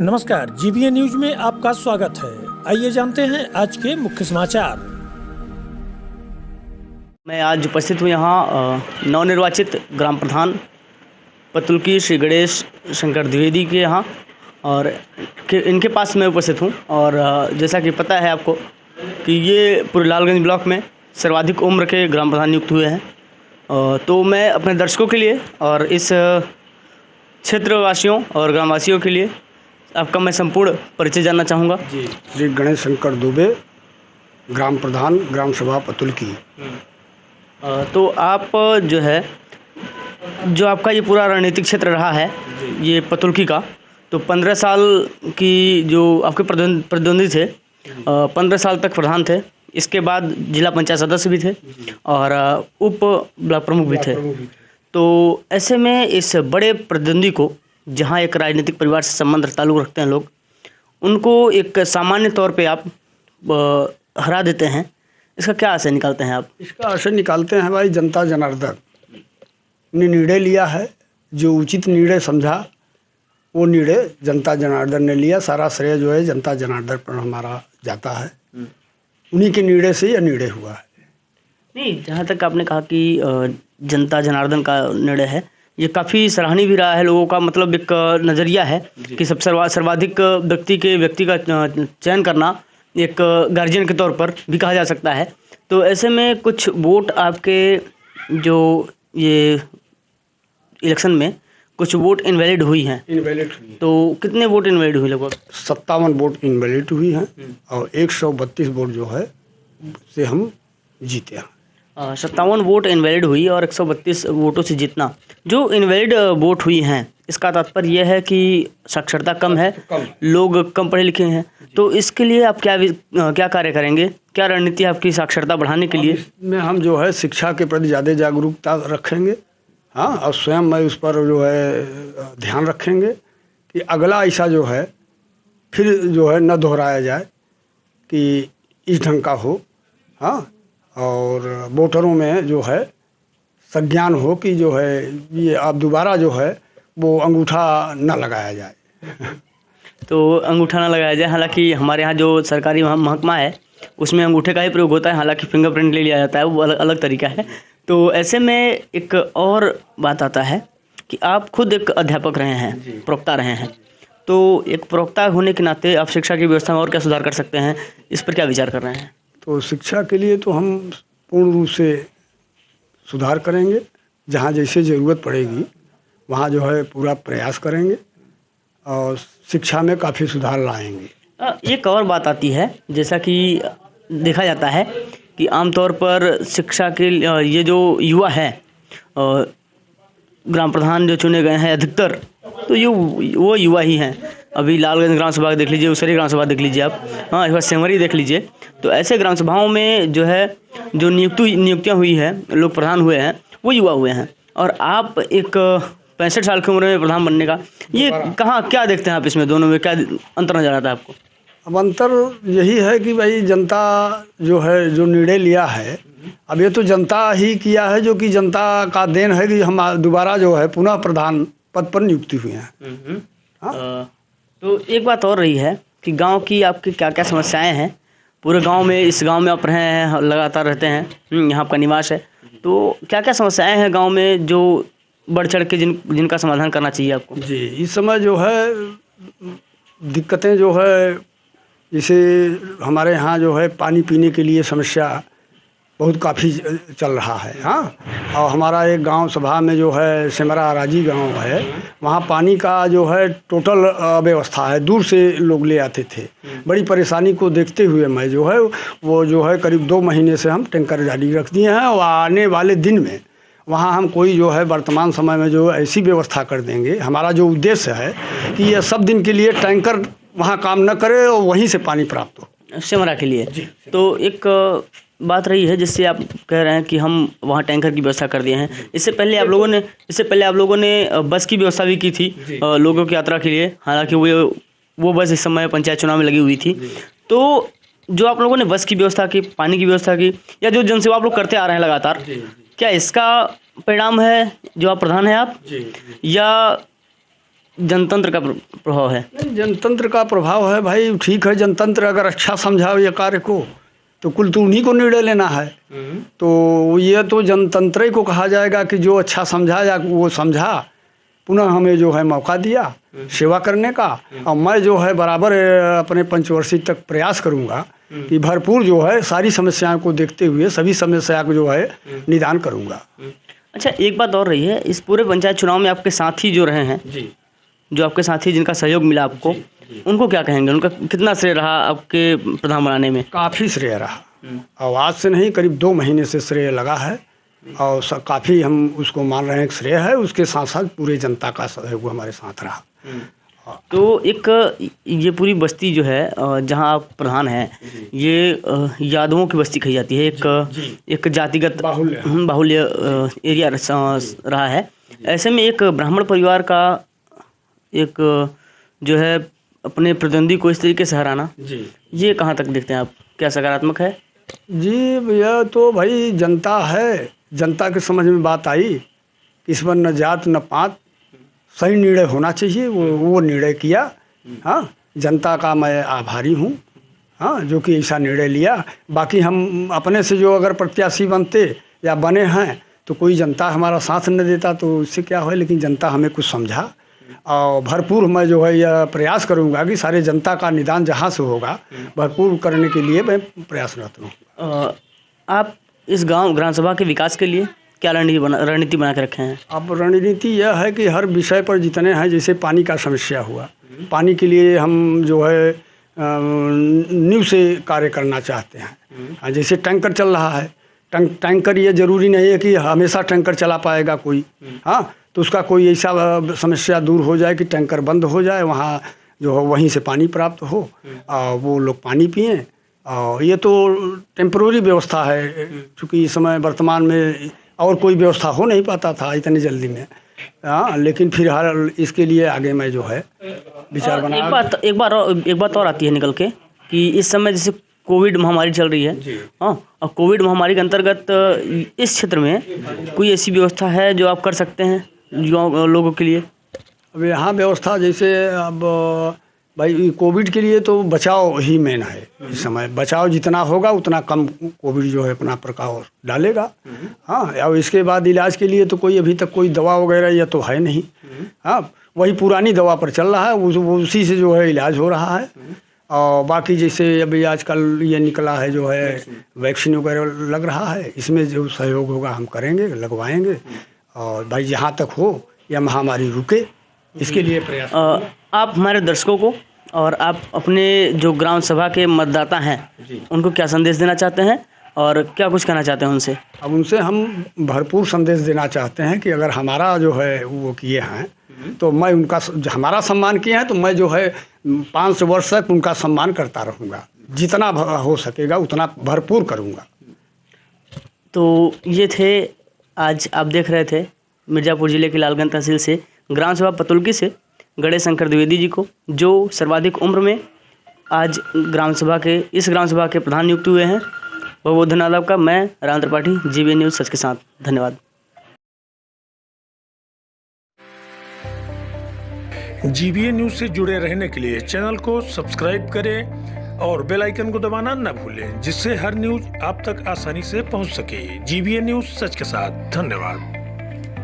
नमस्कार, GBA news में आपका स्वागत है। आइए जानते हैं आज के मुख्य समाचार। मैं आज उपस्थित हूँ यहाँ नवनिर्वाचित ग्राम प्रधान पतुल्की श्री गणेश शंकर द्विवेदी के यहाँ और इनके पास मैं उपस्थित हूँ। और जैसा कि पता है आपको कि ये पूरे लालगंज ब्लॉक में सर्वाधिक उम्र के ग्राम प्रधान नियुक्त हुए हैं। तो मैं अपने दर्शकों के लिए और इस क्षेत्रवासियों और ग्रामवासियों के लिए आपका मैं संपूर्ण परिचय जानना चाहूँगा। जी, श्री गणेश शंकर दुबे, ग्राम प्रधान, ग्राम सभा पतुल्की। तो आप जो है, जो आपका ये पूरा रणनीतिक क्षेत्र रहा है ये पतुल्की का, तो 15 साल की जो आपके प्रतिद्वंदी थे, 15 साल तक प्रधान थे, इसके बाद जिला पंचायत सदस्य भी थे और उप ब्लॉक प्रमुख भी थे। तो ऐसे में इस बड़े प्रतिद्वंदी को, जहाँ एक राजनीतिक परिवार से संबंध ताल्लुक़ रखते हैं लोग, उनको एक सामान्य तौर पे आप हरा देते हैं, इसका क्या आशय निकालते हैं आप? इसका आशय निकालते हैं भाई, जनता जनार्दन ने निर्णय लिया है, जो उचित निर्णय समझा वो निर्णय जनता जनार्दन ने लिया। सारा श्रेय जो है जनता जनार्दन पर हमारा जाता है, उन्हीं के निर्णय से यह निर्णय हुआ है। नहीं, जहाँ तक आपने कहा कि जनता जनार्दन का निर्णय है, ये काफ़ी सराहनीय भी रहा है लोगों का। मतलब एक नज़रिया है कि सब सर्वाधिक व्यक्ति का चयन करना एक गार्जियन के तौर पर भी कहा जा सकता है। तो ऐसे में कुछ वोट आपके जो ये इलेक्शन में कुछ वोट इनवैलिड हुई हैं। इनवैलिड हुई। तो कितने वोट इनवैलिड हुई? लगभग 57 वोट इनवैलिड हुई हैं और 132 वोट जो है से हम जीते हैं। 57 वोट इनवैलिड हुई और 132 वोटों से जीतना। जो इनवैलिड वोट हुई हैं, इसका तात्पर्य यह है कि साक्षरता कम है, लोग कम पढ़े लिखे हैं। तो इसके लिए आप क्या कार्य करेंगे? क्या रणनीति है आपकी साक्षरता बढ़ाने के लिए? में हम जो है शिक्षा के प्रति ज़्यादा जागरूकता रखेंगे, हाँ, और स्वयं मैं उस पर जो है ध्यान रखेंगे कि अगला ऐसा जो है फिर जो है न दोहराया जाए, कि इस ढंग का हो, हाँ, और वोटरों में जो है संज्ञान हो कि जो है ये अब दोबारा जो है वो अंगूठा न लगाया जाए। तो अंगूठा ना लगाया जाए। हालांकि हमारे यहाँ जो सरकारी महकमा है उसमें अंगूठे का ही प्रयोग होता है, हालांकि फिंगरप्रिंट ले लिया जाता है, वो अलग तरीका है। तो ऐसे में एक और बात आता है कि आप खुद एक अध्यापक रहे हैं, प्रवक्ता रहे हैं। तो एक प्रवक्ता होने के नाते आप शिक्षा की व्यवस्था में और क्या सुधार कर सकते हैं, इस पर क्या विचार कर रहे हैं? तो शिक्षा के लिए तो हम पूर्ण रूप से सुधार करेंगे, जहाँ जैसे ज़रूरत पड़ेगी वहाँ जो है पूरा प्रयास करेंगे और शिक्षा में काफ़ी सुधार लाएंगे। एक और बात आती है, जैसा कि देखा जाता है कि आमतौर पर शिक्षा के ये जो युवा हैं, ग्राम प्रधान जो चुने गए हैं अधिकतर, तो वो युवा ही हैं। अभी लालगंज ग्राम सभा देख लीजिए, उसरी ग्राम सभा देख लीजिए आप, हाँ, इस बार सेमरी देख लीजिए। तो ऐसे ग्राम सभाओं में जो है जो नियुक्तियाँ हुई है, लोग प्रधान हुए हैं, वो युवा हुए हैं। और आप एक 65 साल की उम्र में प्रधान बनने का, ये कहाँ, क्या देखते हैं आप इसमें, दोनों में क्या अंतर नजर आता है आपको? अब अंतर यही है कि भाई जनता जो है जो निर्णय लिया है, अब ये तो जनता ही किया है, जो कि जनता का देन है कि हम दोबारा जो है पुनः प्रधान पद पर नियुक्ति हुई हैं। तो एक बात और रही है कि गांव की आपकी क्या क्या समस्याएं हैं पूरे गांव में? इस गांव में आप रहे हैं, लगातार रहते हैं, यहाँ आपका निवास है, तो क्या क्या समस्याएं हैं गांव में जो बढ़ चढ़ के जिनका समाधान करना चाहिए आपको? जी, इस समय जो है दिक्कतें जो है, जैसे हमारे यहाँ जो है पानी पीने के लिए समस्या बहुत काफ़ी चल रहा है, हाँ। और हमारा एक गांव सभा में जो है सिमरा राजी गांव है, वहाँ पानी का जो है टोटल व्यवस्था है, दूर से लोग ले आते थे। बड़ी परेशानी को देखते हुए मैं जो है वो जो है करीब 2 महीने से हम टैंकर जारी रख दिए हैं और आने वाले दिन में वहाँ हम कोई जो है वर्तमान समय में जो ऐसी व्यवस्था कर देंगे। हमारा जो उद्देश्य है कि यह सब दिन के लिए टैंकर वहाँ काम न करे और वहीं से पानी प्राप्त हो, सिमरा के लिए। तो एक बात रही है जिससे आप कह रहे हैं कि हम वहाँ टैंकर की व्यवस्था कर दिए हैं। इससे पहले आप लोगों ने बस की व्यवस्था भी की थी लोगों की यात्रा के लिए, हालांकि वो बस इस समय पंचायत चुनाव में लगी हुई थी। तो जो आप लोगों ने बस की व्यवस्था की, पानी की व्यवस्था की, या जो जनसेवा आप लोग करते आ रहे हैं लगातार, क्या इसका परिणाम है जो आप प्रधान हैं आप, या जनतंत्र का प्रभाव है? नहीं, जनतंत्र का प्रभाव है भाई, ठीक है। जनतंत्र अगर अच्छा समझा ये कार्य को तो कुल तो उन्हीं को निर्णय लेना है। तो ये तो जनतंत्र ही को कहा जाएगा कि जो अच्छा समझा या वो समझा, पुनः हमें जो है मौका दिया सेवा करने का। और मैं जो है बराबर अपने पंचवर्षीय तक प्रयास करूंगा कि भरपूर जो है सारी समस्याओं को देखते हुए सभी समस्या को जो है निदान करूंगा। अच्छा, एक बात और रही है, इस पूरे पंचायत चुनाव में आपके साथी जो रहे हैं जी, जो आपके साथी जिनका सहयोग मिला आपको, उनको क्या कहेंगे? उनका कितना श्रेय रहा आपके प्रधान बनाने में? काफ़ी श्रेय रहा। और आज से नहीं, करीब 2 महीने से श्रेय लगा है। और काफ़ी हम उसको मान रहे हैं कि श्रेय है। उसके साथ साथ पूरे जनता का सहयोग हमारे साथ रहा। तो एक ये पूरी बस्ती जो है जहाँ आप प्रधान हैं, ये यादवों की बस्ती कही जाती है। एक जातिगत बाहुल्य एरिया रहा है। ऐसे में एक ब्राह्मण परिवार का एक जो है अपने प्रतिद्वंदी को इस तरीके से हराना, ये कहाँ तक देखते हैं आप? क्या सकारात्मक है? जी भैया, तो भाई जनता है, जनता के समझ में बात आई कि इस पर न जात न पात, सही निर्णय होना चाहिए। वो निर्णय किया। हाँ, जनता का मैं आभारी हूँ, हाँ, जो कि ऐसा निर्णय लिया। बाकी हम अपने से जो अगर प्रत्याशी बनते या बने हैं तो कोई जनता हमारा साथ न देता तो इससे क्या हो, लेकिन जनता हमें कुछ समझा। और भरपूर मैं जो है यह प्रयास करूंगा कि सारे जनता का निदान जहाँ से होगा भरपूर करने के लिए मैं प्रयासरत हूँ। आप इस ग्राम सभा के विकास के लिए क्या रणनीति बना के रखे हैं? अब रणनीति यह है कि हर विषय पर जितने हैं, जैसे पानी का समस्या हुआ, पानी के लिए हम जो है न्यू से कार्य करना चाहते हैं। जैसे टैंकर चल रहा है, टैंकर ये जरूरी नहीं है कि हमेशा टैंकर चला पाएगा कोई। हाँ, तो उसका कोई ऐसा समस्या दूर हो जाए कि टैंकर बंद हो जाए, वहाँ जो है वहीं से पानी प्राप्त हो और वो लोग पानी पिएं। और ये तो टेम्पररी व्यवस्था है, क्योंकि इस समय वर्तमान में और कोई व्यवस्था हो नहीं पाता था इतनी जल्दी में। हाँ, लेकिन फिर हर इसके लिए आगे मैं जो है विचार बना। एक बात और आती है निकल के कि इस समय जैसे कोविड महामारी चल रही है। हाँ, और कोविड महामारी के अंतर्गत इस क्षेत्र में कोई ऐसी व्यवस्था है जो आप कर सकते हैं लोगों के लिए? अब यहाँ व्यवस्था जैसे अब भाई कोविड के लिए तो बचाव ही मेन है। इस समय बचाव जितना होगा उतना कम कोविड जो है अपना प्रभाव डालेगा। हाँ, और इसके बाद इलाज के लिए तो कोई अभी तक कोई दवा वगैरह यह तो है नहीं। हाँ, वही पुरानी दवा पर चल रहा है, उसी से जो है इलाज हो रहा है। और बाकी जैसे अभी आजकल ये निकला है जो है वैक्सीन वगैरह लग रहा है, इसमें जो सहयोग होगा हम करेंगे, लगवाएंगे। और भाई जहाँ तक हो यह महामारी रुके, इसके लिए प्रयास। आप हमारे दर्शकों को और आप अपने जो ग्राम सभा के मतदाता हैं उनको क्या संदेश देना चाहते हैं और क्या कुछ कहना चाहते हैं उनसे? अब उनसे हम भरपूर संदेश देना चाहते हैं कि अगर हमारा जो है वो किए हैं तो मैं उनका, हमारा सम्मान किए हैं तो मैं जो है 5 वर्ष तक उनका सम्मान करता रहूँगा। जितना हो सकेगा उतना भरपूर करूँगा। तो ये थे, आज आप देख रहे थे मिर्ज़ापुर ज़िले की लालगंज तहसील से ग्राम सभा पतुल्की से गणेश शंकर द्विवेदी जी को, जो सर्वाधिक उम्र में आज इस ग्राम सभा के प्रधान नियुक्त हुए हैं। बहुत बहुत धन्यवाद आपका। मैं राम त्रिपाठी, जीबीएन न्यूज़ सच के साथ। धन्यवाद। जीबीएन न्यूज़ से जुड़े रहने के लिए चैनल को सब्सक्राइब करें और बेल आइकन को दबाना न भूलें, जिससे हर न्यूज़ आप तक आसानी से पहुंच सके। जीबीएन न्यूज़ सच के साथ। धन्यवाद।